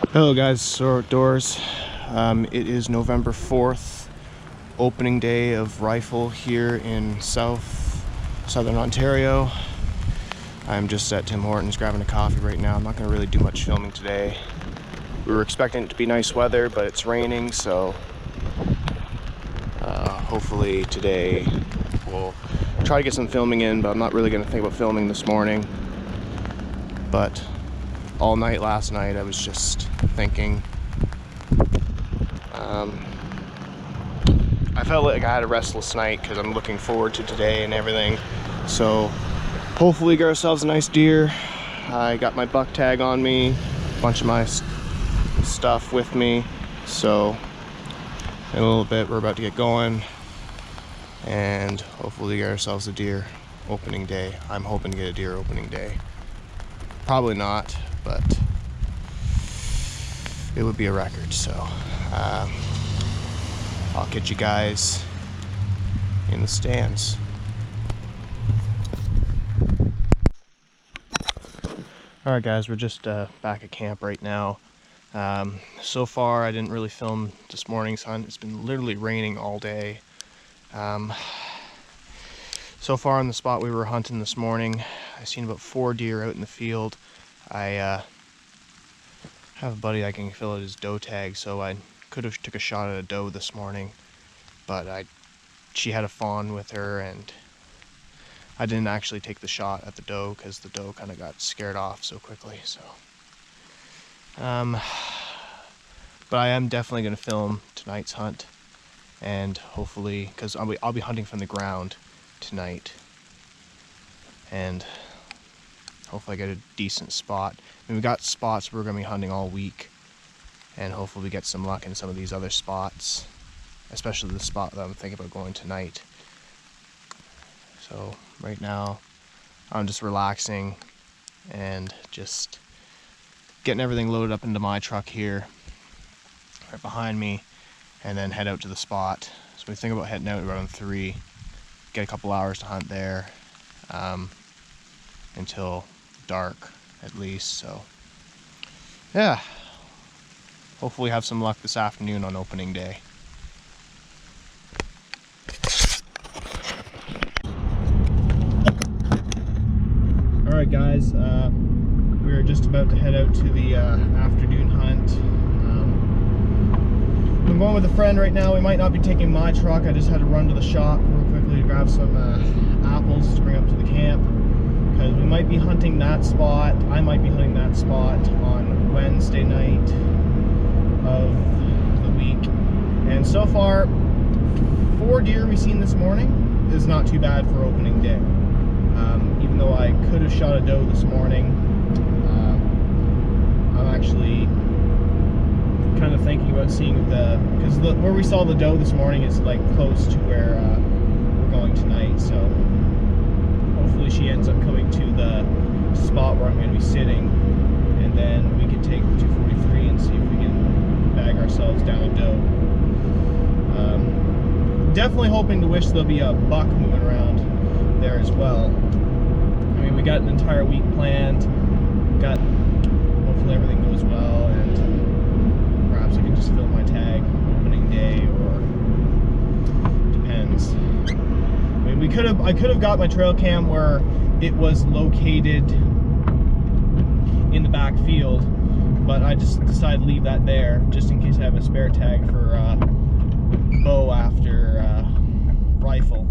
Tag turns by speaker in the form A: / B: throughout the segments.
A: Hello guys, so outdoors. It is November 4th, opening day of Rifle here in southern Ontario. I'm just at Tim Hortons grabbing a coffee right now. I'm not going to really do much filming today. We were expecting it to be nice weather, but it's raining, so hopefully today we'll try to get some filming in, but I'm not really going to think about filming this morning. But all night last night I was just thinking. I felt like I had a restless night because I'm looking forward to today and everything. So hopefully get ourselves a nice deer. I got my buck tag on me, a bunch of my stuff with me. So in a little bit we're about to get going and hopefully get ourselves a deer opening day. I'm hoping to get a deer opening day. Probably not, but it would be a record. So I'll catch you guys in the stands. Alright guys, we're just back at camp right now. So far I didn't really film this morning's hunt. It's been literally raining all day. So far on the spot we were hunting this morning, I've seen about 4 deer out in the field. I have a buddy I can fill out his doe tag, so I could have took a shot at a doe this morning, but she had a fawn with her and I didn't actually take the shot at the doe because the doe kind of got scared off so quickly. So but I am definitely going to film tonight's hunt, and hopefully, because I'll be hunting from the ground tonight, and hopefully I get a decent spot. I mean, we got spots we're going to be hunting all week, and hopefully we get some luck in some of these other spots, especially the spot that I'm thinking about going tonight. So right now I'm just relaxing and just getting everything loaded up into my truck here right behind me, and then head out to the spot. So we think about heading out around 3, get a couple hours to hunt there until dark at least. So yeah, hopefully have some luck this afternoon on opening day. Alright guys, we're just about to head out to the afternoon hunt. I'm going with a friend right now. We might not be taking my truck. I just had to run to the shop real quickly to grab some apples to bring up to the camp, because we might be hunting that spot. I might be hunting that spot on Wednesday night of the week. And so far, 4 deer we've seen this morning is not too bad for opening day. Even though I could have shot a doe this morning, I'm actually kind of thinking about seeing because where we saw the doe this morning is like close to where we're going tonight. So hopefully she ends up coming to the spot where I'm going to be sitting, and then we can take the 243 and see if we can bag ourselves down a doe. Definitely hoping to wish there'll be a buck moving around there as well. I mean, we got an entire week planned. Hopefully everything goes well, and perhaps I can just film my tag opening day, or depends. I mean, I could have got my trail cam where it was located in the back field, but I just decided to leave that there just in case I have a spare tag for bow after rifle.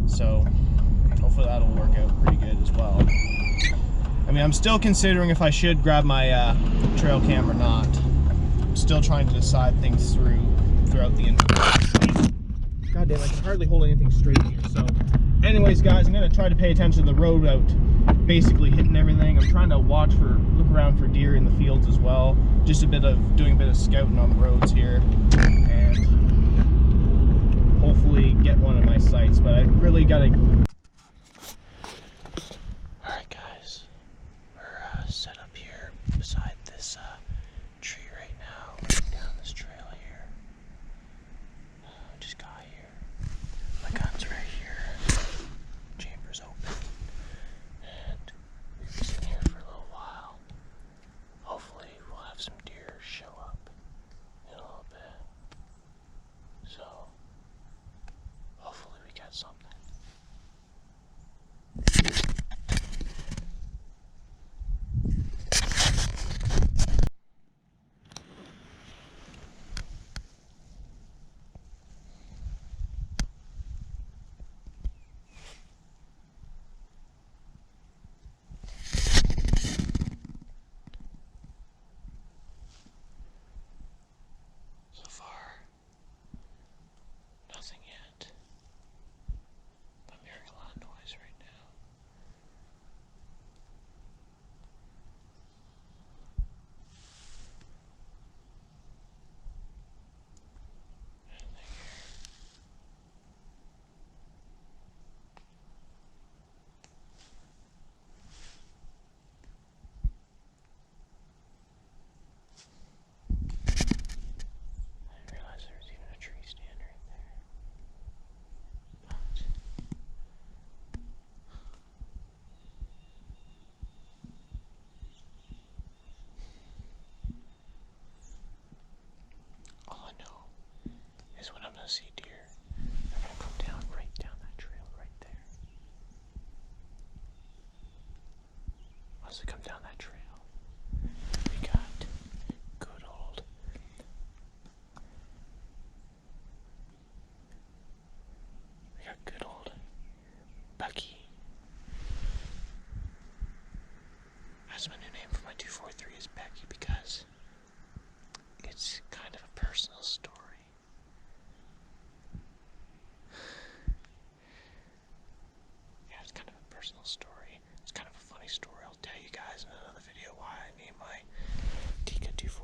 A: So hopefully that'll work out pretty good as well. I mean, I'm still considering if I should grab my trail cam or not. I'm still trying to decide things throughout the interview. God damn, I can hardly hold anything straight here. So anyways guys, I'm going to try to pay attention to the road out, basically hitting everything. I'm trying to look around for deer in the fields as well. Just doing a bit of scouting on the roads here, and hopefully get one of my sights. But I really got to... Alright guys, we're set up here beside this tree right now, down this trail here. Just got here. My gun's right here. Chamber's open. And we've been sitting here for a little while. Hopefully we'll have some deer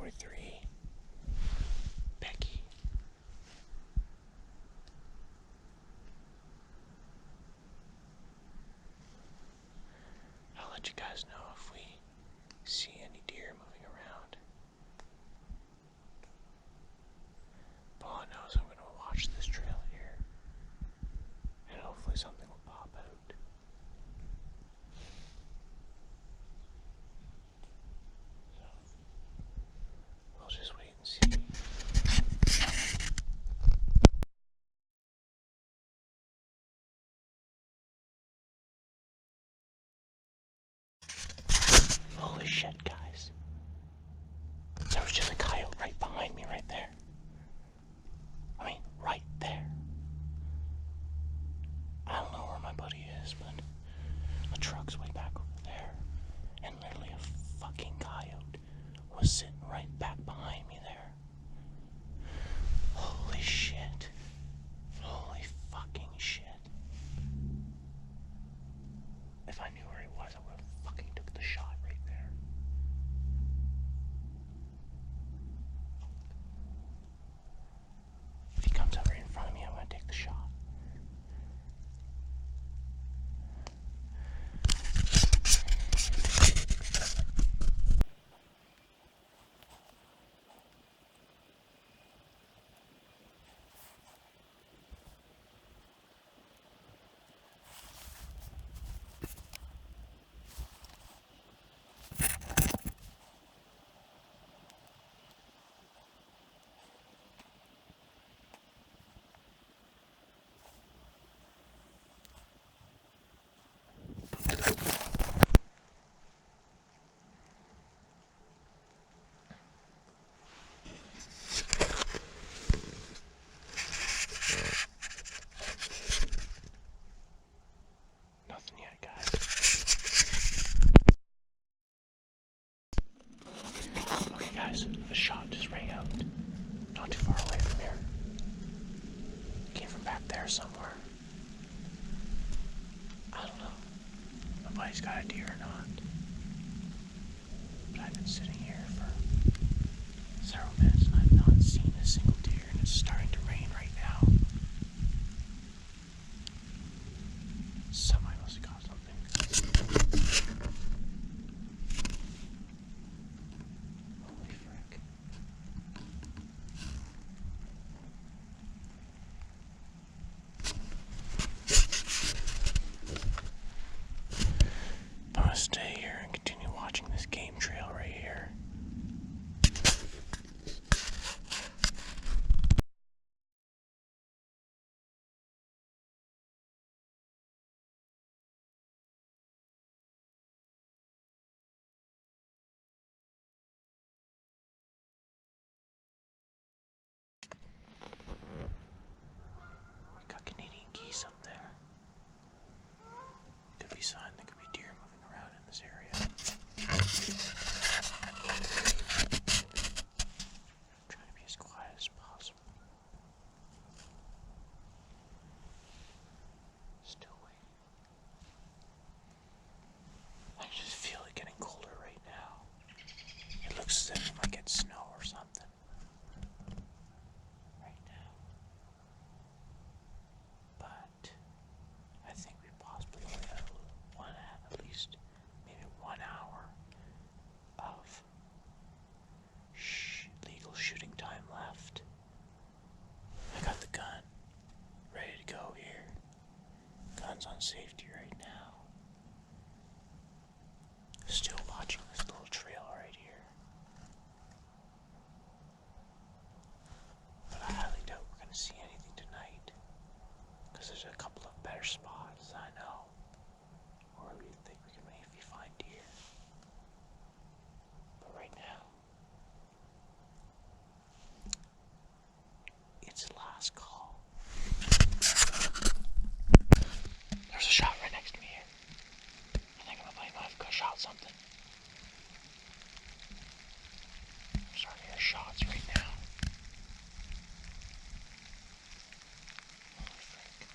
A: 43. Becky. I'll let you guys know if we see any deer moving around. Paul knows I'm going to watch this trail here, and hopefully something will pop out. So, we'll just wait and see. Holy shit, guys. There was just a coyote right behind me right there. I mean, right there. I don't know where my buddy is, but a truck's way back over there. And literally a fucking coyote was sitting right back behind me there. Holy shit. Holy fucking shit. If I knew where he was, I would have fucking took the shot right there. If he comes over in front of me, I'm gonna take the shot. Nothing yet, guys. Okay, guys, the shot just rang out. Not too far away from here. Came from back there somewhere. I don't know if my buddy's got a deer or not. But I've been sitting here for several minutes and I've not seen a single deer, and it's starting to rain right now. Somebody must have got something. Holy frick. I'm gonna stay here and continue watching this game trail right here. We got Canadian geese up there. Could be a sign there could be deer moving around in this area. I'm trying to be as quiet as possible. Still waiting. I can just feel it getting colder right now. It looks as if we might get snow or something. Right now. But I think we possibly only have at least maybe 1 hour of legal shooting time left. I got the gun ready to go here. Gun's on safety right now. Still watching this little trail right here. But I highly doubt we're going to see anything tonight, because there's a couple of better spots I know where we think we can maybe find deer. But right now, it's last call. There's a shot right next to me here. I think my buddy might have shot something. I'm starting to hear shots right now. Holy frick.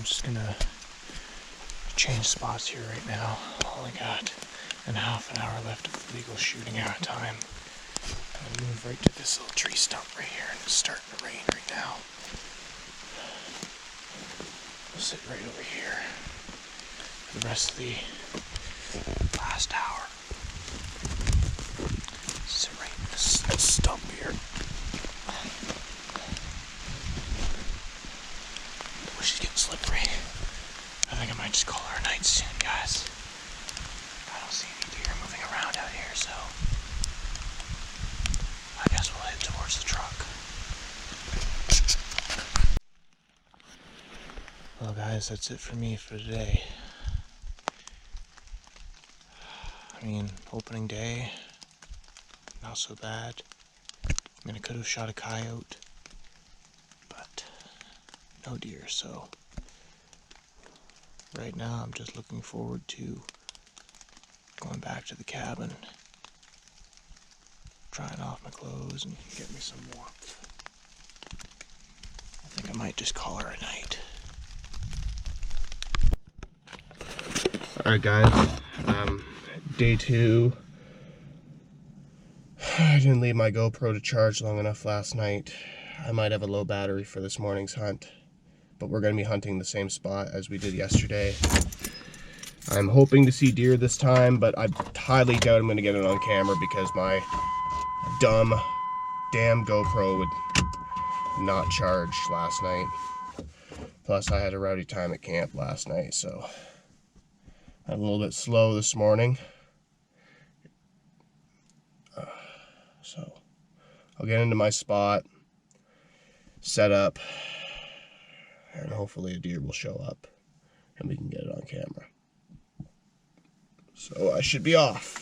A: I'm just gonna change spots here right now. Only got a half an hour left of legal shooting out of time. I'm gonna move right to this little tree stump right here, and it's starting to rain right now. I'll sit right over here for the rest of the last hour. Sit right in this stump here. The bush is getting slippery. I think I might just call her a night soon, guys. I don't see any deer moving around out here, so I guess we'll head towards the truck. Well, guys, that's it for me for today. I mean, opening day, not so bad. I mean, I could have shot a coyote, but no deer, so right now I'm just looking forward to going back to the cabin, trying off my clothes and get me some warmth. I think I might just call her a night. Alright guys, day 2. I didn't leave my GoPro to charge long enough last night. I might have a low battery for this morning's hunt, but we're going to be hunting the same spot as we did yesterday. I'm hoping to see deer this time, but I highly doubt I'm going to get it on camera because my damn GoPro would not charge last night. Plus I had a rowdy time at camp last night, so I'm a little bit slow this morning. So I'll get into my spot, set up, and hopefully a deer will show up and we can get it on camera. So I should be off.